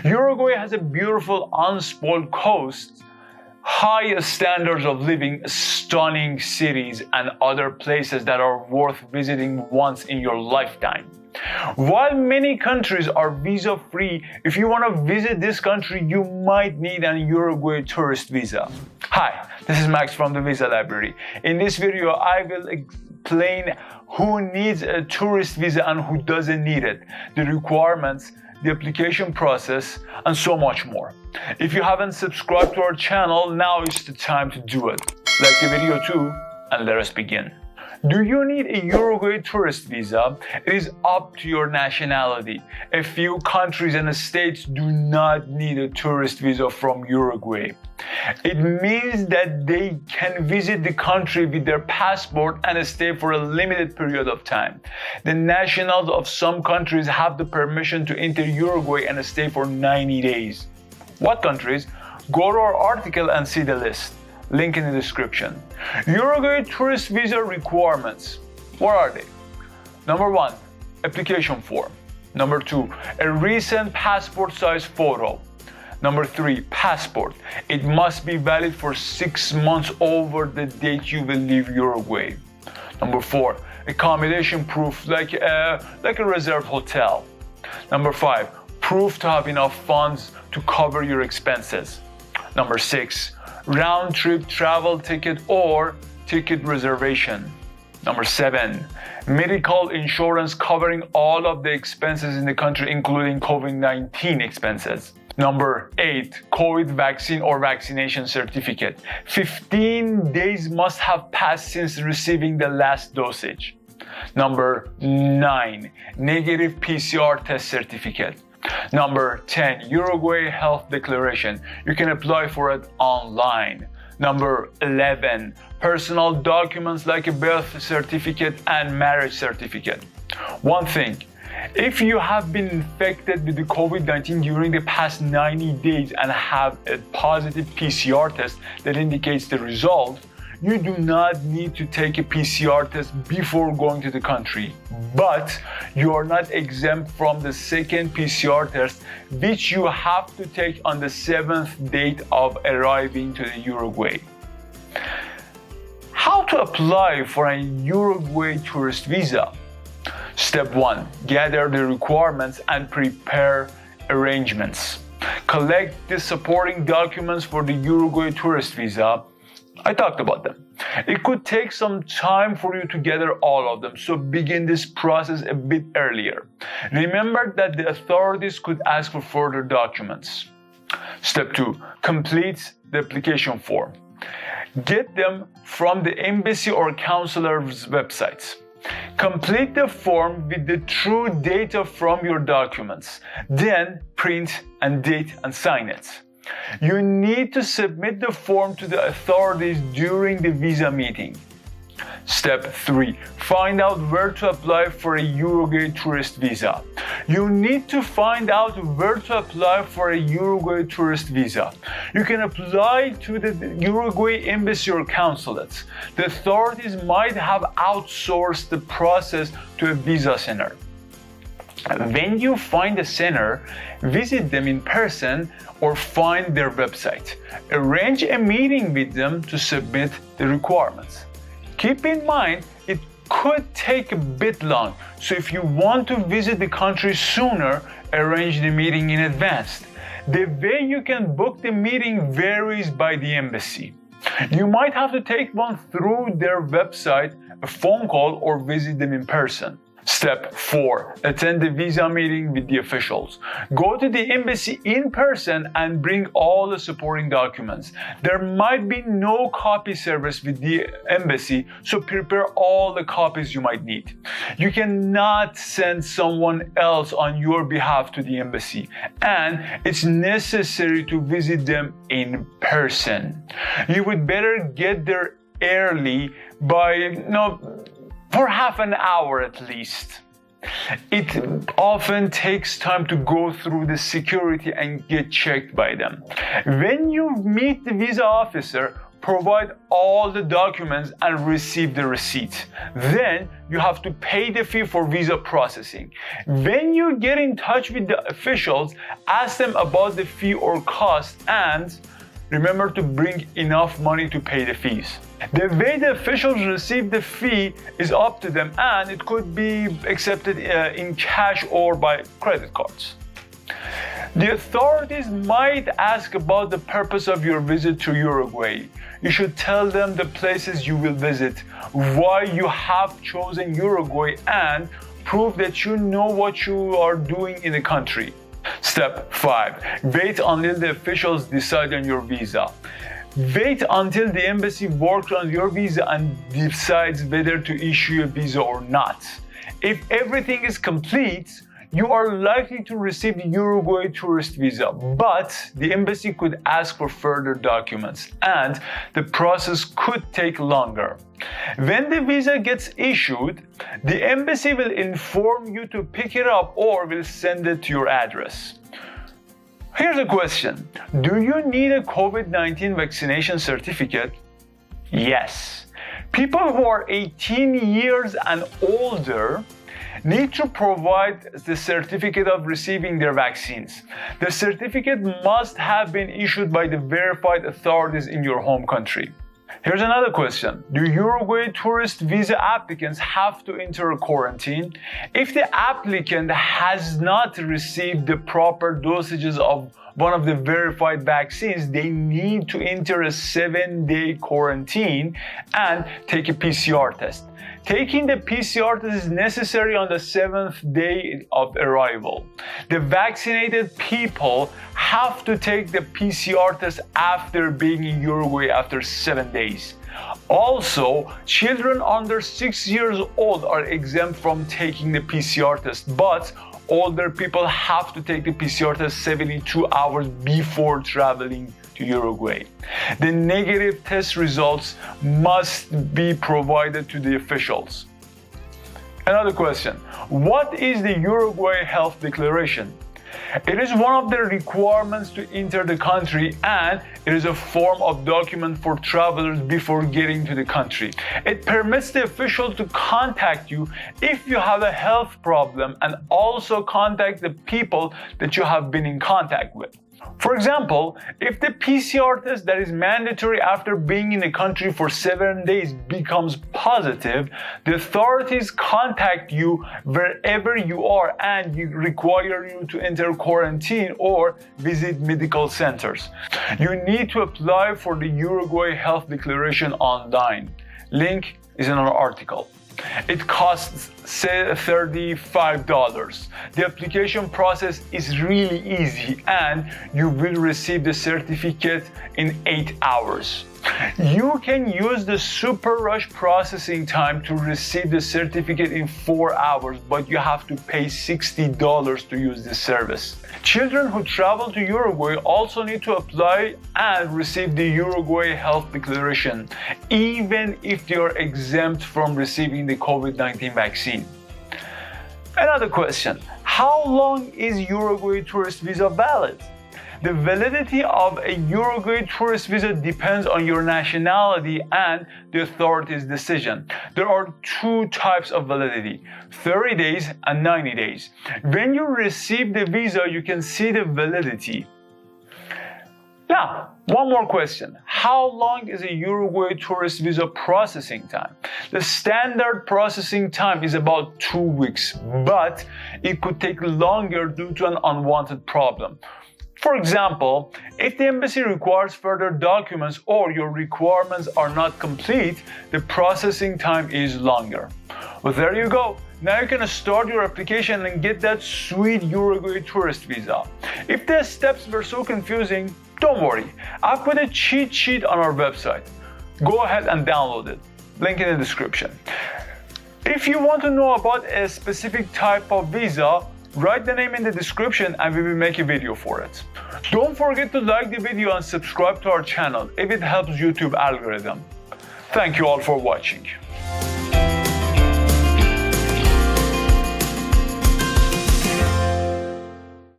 Uruguay has a beautiful unspoiled coast, high standards of living, stunning cities, and other places that are worth visiting once in your lifetime. While many countries are visa-free, if you want to visit this country, you might need an Uruguay tourist visa. Hi, this is Max from the Visa Library. In this video, I will explain who needs a tourist visa and who doesn't need it, the requirements, the application process, and so much more. If you haven't subscribed to our channel, now is the time to do it. Like the video too, and let us begin. Do you need a Uruguay tourist visa? It is up to your nationality. A few countries and states do not need a tourist visa from Uruguay. It means that they can visit the country with their passport and stay for a limited period of time. The nationals of some countries have the permission to enter Uruguay and stay for 90 days. What countries? Go to our article and see the list. Link in the description. Uruguay tourist visa requirements. What are they? Number 1, application form. Number 2, a recent passport size photo. Number 3, passport. It must be valid for 6 months over the date you will leave Uruguay. Number 4, accommodation proof like a reserved hotel. Number 5, proof to have enough funds to cover your expenses. Number 6, round-trip travel ticket or ticket reservation. Number 7, medical insurance covering all of the expenses in the country, including COVID-19 expenses. Number 8, COVID vaccine or vaccination certificate. 15 days must have passed since receiving the last dosage. Number 9, negative PCR test certificate. Number 10, Uruguay Health Declaration. You can apply for it online. Number 11, personal documents like a birth certificate and marriage certificate. One thing, if you have been infected with the COVID-19 during the past 90 days and have a positive PCR test that indicates the result, you do not need to take a PCR test before going to the country, but you are not exempt from the second PCR test, which you have to take on the 7th date of arriving to the Uruguay. How to apply for a Uruguay tourist visa? Step 1, gather the requirements and prepare arrangements. Collect the supporting documents for the Uruguay tourist visa. I talked about them. It could take some time for you to gather all of them, so begin this process a bit earlier. Remember that the authorities could ask for further documents. Step 2, complete the application form. Get them from the embassy or consular's websites. Complete the form with the true data from your documents. Then print and date and sign it. You need to submit the form to the authorities during the visa meeting. Step 3, find out where to apply for a Uruguay tourist visa. You need to find out where to apply for a Uruguay tourist visa. You can apply to the Uruguay embassy or consulates. The authorities might have outsourced the process to a visa center. When you find a center, visit them in person or find their website. Arrange a meeting with them to submit the requirements. Keep in mind, it could take a bit long, so if you want to visit the country sooner, arrange the meeting in advance. The way you can book the meeting varies by the embassy. You might have to take one through their website, a phone call, or visit them in person. Step 4, attend the visa meeting with the officials. Go to the embassy in person and bring all the supporting documents. There might be no copy service with the embassy, so prepare all the copies you might need. You cannot send someone else on your behalf to the embassy, and it's necessary to visit them in person. You would better get there early for half an hour at least. It often takes time to go through the security and get checked by them. When you meet the visa officer, provide all the documents and receive the receipt. Then you have to pay the fee for visa processing. When you get in touch with the officials, ask them about the fee or cost, and remember to bring enough money to pay the fees. The way the officials receive the fee is up to them, and it could be accepted in cash or by credit cards. The authorities might ask about the purpose of your visit to Uruguay. You should tell them the places you will visit, why you have chosen Uruguay, and prove that you know what you are doing in the country. Step 5. Wait until the officials decide on your visa. Wait until the embassy works on your visa and decides whether to issue a visa or not. If everything is complete, you are likely to receive the Uruguay tourist visa, but the embassy could ask for further documents, and the process could take longer. When the visa gets issued, the embassy will inform you to pick it up or will send it to your address. Here's a question. Do you need a COVID-19 vaccination certificate? Yes. People who are 18 years and older need to provide the certificate of receiving their vaccines. The certificate must have been issued by the verified authorities in your home country. Here's another question. Do Uruguay tourist visa applicants have to enter a quarantine? If the applicant has not received the proper dosages of one of the verified vaccines, they need to enter a 7-day quarantine and take a PCR test. Taking the PCR test is necessary on the 7th day of arrival. The vaccinated people have to take the PCR test after being in Uruguay after 7 days. Also, children under 6 years old are exempt from taking the PCR test, but older people have to take the PCR test 72 hours before traveling to Uruguay. The negative test results must be provided to the officials. Another question. What is the Uruguay Health Declaration? It is one of the requirements to enter the country, and it is a form of document for travelers before getting to the country. It permits the official to contact you if you have a health problem and also contact the people that you have been in contact with. For example, if the PCR test that is mandatory after being in the country for 7 days becomes positive, the authorities contact you wherever you are and require you to enter quarantine or visit medical centers. You need to apply for the Uruguay Health Declaration online. Link is in our article. It costs $35. The application process is really easy, and you will receive the certificate in 8 hours. You can use the super rush processing time to receive the certificate in 4 hours, but you have to pay $60 to use this service. Children who travel to Uruguay also need to apply and receive the Uruguay Health Declaration, even if they are exempt from receiving the COVID-19 vaccine. Another question. How long is Uruguay tourist visa valid? The validity of a Uruguay tourist visa depends on your nationality and the authority's decision. There are 2 types of validity, 30 days and 90 days. When you receive the visa, you can see the validity. Now, one more question. How long is a Uruguay tourist visa processing time? The standard processing time is about 2 weeks, but it could take longer due to an unwanted problem. For example, if the embassy requires further documents or your requirements are not complete, the processing time is longer. Well, there you go. Now you can start your application and get that sweet Uruguay tourist visa. If the steps were so confusing, don't worry. I put a cheat sheet on our website. Go ahead and download it. Link in the description. If you want to know about a specific type of visa, write the name in the description and we will make a video for it. Don't forget to like the video and subscribe to our channel if it helps YouTube algorithm. Thank you all for watching.